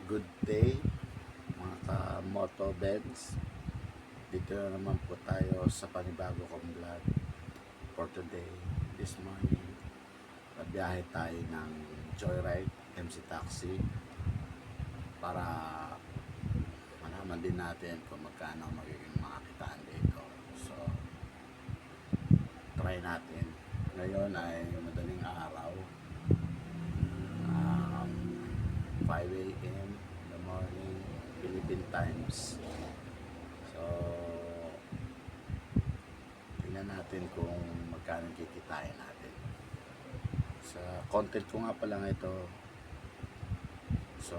Good day mga ka-moto Benz. Dito na naman po tayo sa panibago kong vlog for today. This morning, nabiyahe tayo ng Joyride MC Taxi para malaman din natin kung magkano magiging mga kitaan dito. So, try natin. Ngayon ay madaling araw, 5 a.m. in the morning, Philippine times. So, tingnan natin kung magkano kikitain natin. Sa content ko nga pa lang ito. So,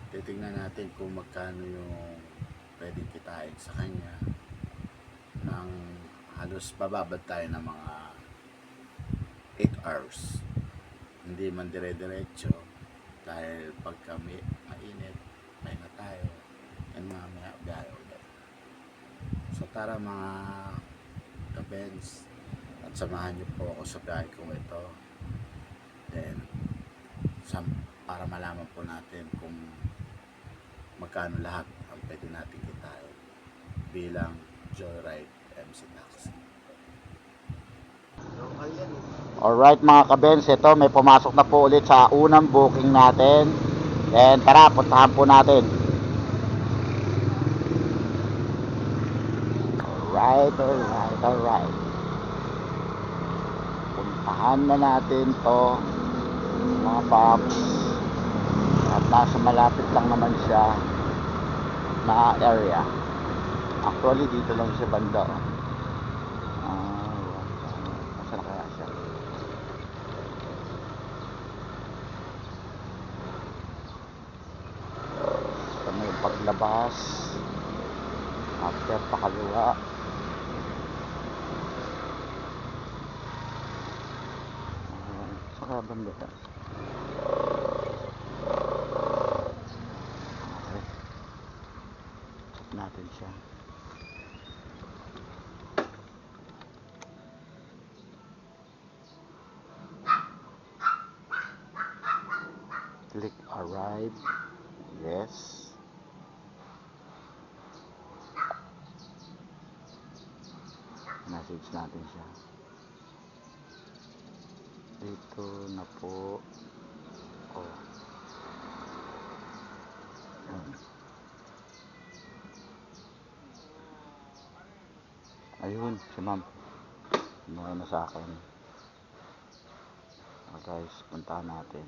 titingnan natin kung magkano yung pwedeng kitain sa kanya nang halos bababad tayo ng mga 8 hours. Hindi man dire-diretso dahil pag kami mainit, may na tayo and mamaya biyahe ulit. So tara mga ka-Benz, at samahan niyo po ako sa biyahe kong ito. Then para malaman po natin kung magkano lahat ang pwede natin kitain bilang Joyride MC Taxi. Alright mga ka-Benz, ito may pumasok na po ulit sa unang booking natin. Then tara, puntahan po natin. Alright. Puntahan na natin to mga paps. At nasa malapit lang naman siya na area. Actually dito lang siya banda. Saan kaya siya? So, may paglabas after pakaliwa. Saan kaya banda ka? Okay, check natin siya. Click arrive. Yes. Message natin siya. Dito na po. Oh. Ayun, si ma'am. Umuha na sa akin. Guys, puntahan natin.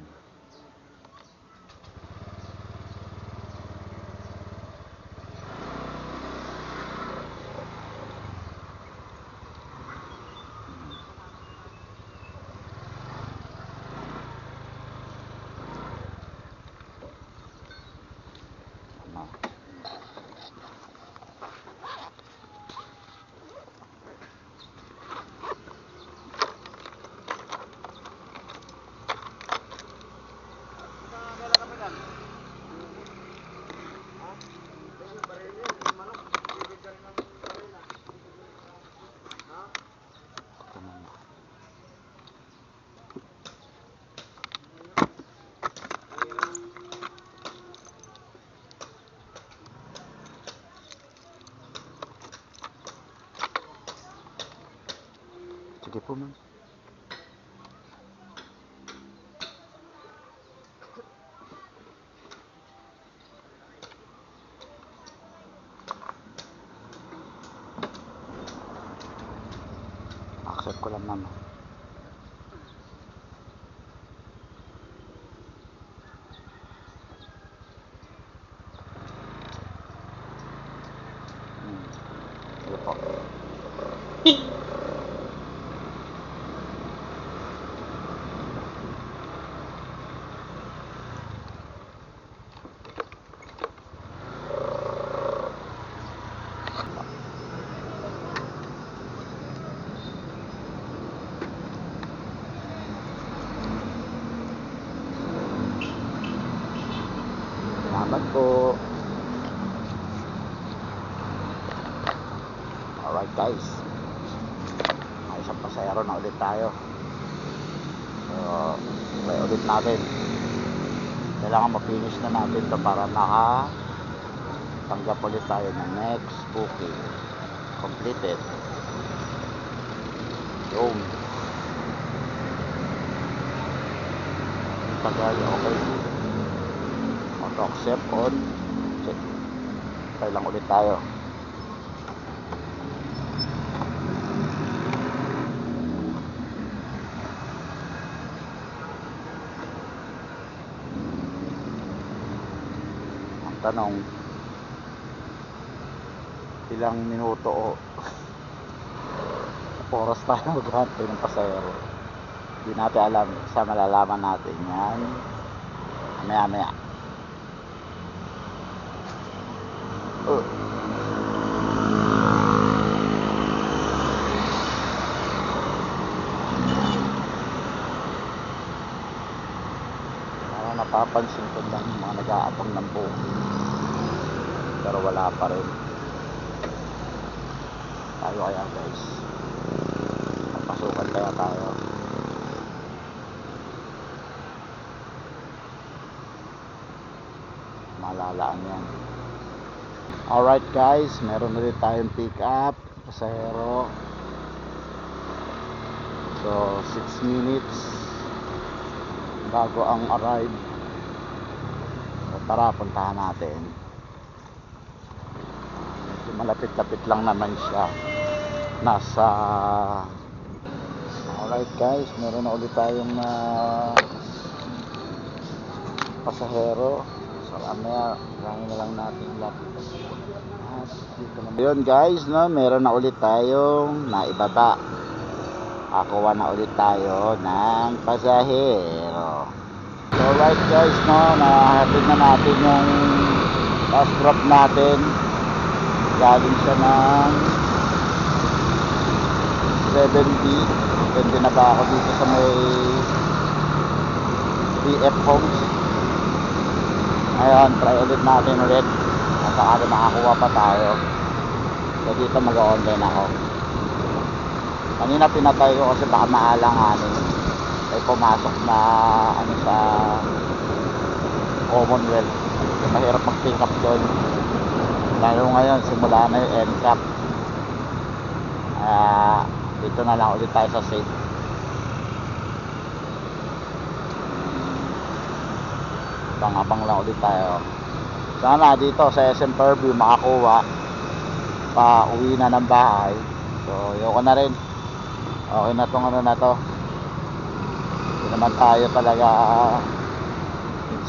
Sige po ma'am. Accept ko lang ma'am. Sige po. Salamat po. Alright guys, may isang pasayro na ulit tayo. So, try ulit natin. kailangan ma-finish na natin to para makatanggap ulit tayo ng next booking. Completed. Yung tagal, okay. Auto accept on. Check. Try lang ulit tayo. Ang tanong, ilang minuto o oras tayo maghantay ng pasahero? Hindi natin alam. Sa malalaman natin yan maya maya. Parang napapansin ko lang yung mga nag-aabang ng booking, pero wala pa rin. Tayo kaya guys, papasukan kaya tayo? Malalaan yan. Alright guys, meron na rin tayong pick up pasahero. So 6 minutes bago ang arrive. So tara, puntahan natin. Medyo malapit-lapit lang naman siya. Nasa alright guys, meron na ulit tayong pasahero. So mamaya gawin na lang natin lapit. Yun guys, no, meron na ulit tayong naibaba. Akuha na ulit tayo ng pasahero. So right guys, no, nahatid na natin yung last drop natin. Galing siya ng 70. Pwede na ba ako dito sa may PF Homes. Ayan, try ulit natin ulit. Saka makakuha pa tayo. So dito mag-online ako. Kanina pinatay ko kasi baka maalanganin. Ay pumasok na ano sa Commonwealth. So, mahirap mag-pick up doon. Lalo ngayon simula na yung NCAP. Dito na lang ulit tayo sa safe. Abang lang ulit tayo. Sana dito sa SM Fairview makakuha pa uwi na ng bahay. So yoko na rin. Okay na tong ano na to. Hindi naman tayo talaga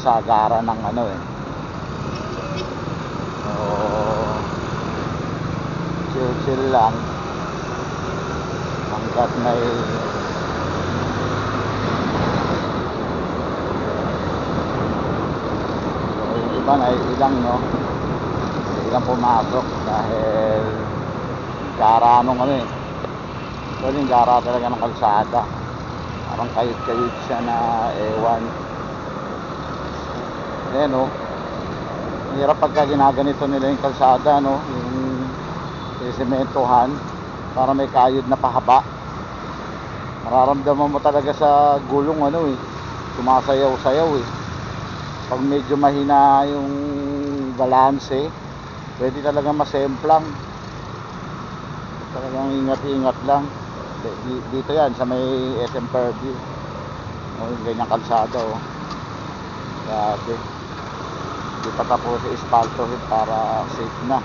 sa gara ng ano eh. So chill lang hanggat may ay ilang no, ilang pumasok dahil gara nung ano eh. So yung gara talaga ng kalsada, parang kayot siya na ewan. No, hirap pagka ginaganito nila yung kalsada, no, yung sementohan para may kayod na pahaba. Mararamdaman mo talaga sa gulong ano eh, sumasayaw-sayaw eh. Pag medyo mahina yung balanse, pwede talaga masemplang. Talagang ingat-ingat lang. Dito yan sa may SM Fairview. Yung ganyang kalsada oh. Grabe. Di pa tapos sa espalto para safe na.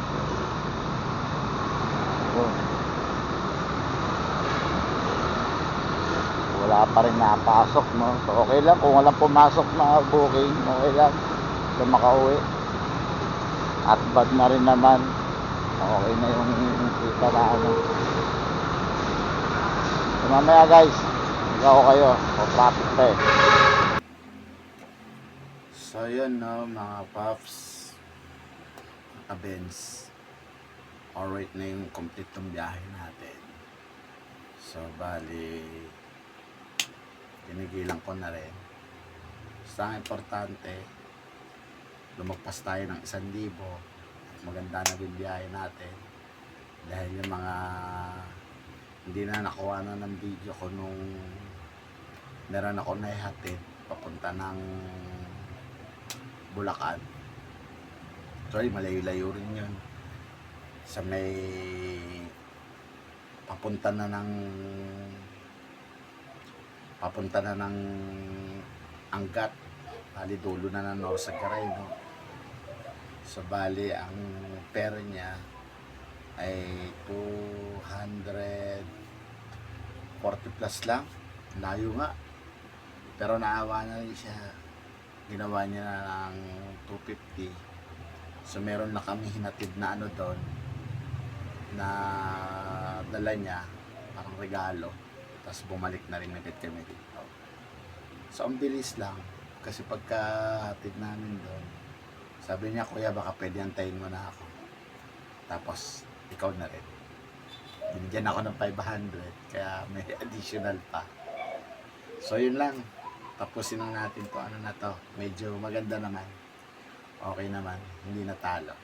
Wala pa rin napasok, no? So okay lang kung walang pumasok na booking, okay lang so makauwi. At bad na rin naman, okay na yung kita na ano. So mamaya guys, ikaw kayo o traffic pa eh. So yun no mga puffs, Benz, alright na yung complete ng biyahe natin. So bali tinigilan ko na rin. Basta importante, lumagpas tayo ng 1,000 at maganda na yung biyahe natin. Dahil yung mga hindi na nakuha na ng video ko nung meron ako naihatid papunta ng Bulacan. Sorry, malayo-layo rin yun. Sa may papunta na ng Angat, bali dulo na ng Norsagaray, no? So bali ang pera niya ay 240 plus lang. Layo nga, pero naawa na rin siya, ginawa niya na ng 250. So meron na kami hinatid na ano doon na dala niya, parang regalo, tapos bumalik na rin agad kami dito. So ang bilis lang, kasi pagka hatid namin doon, sabi niya, kuya baka pwede antayin mo na ako, tapos ikaw na rin. Binigyan ako ng 500, kaya may additional pa. So yun lang, tapusin na natin to, ano na to, medyo maganda naman, okay naman, hindi natalo.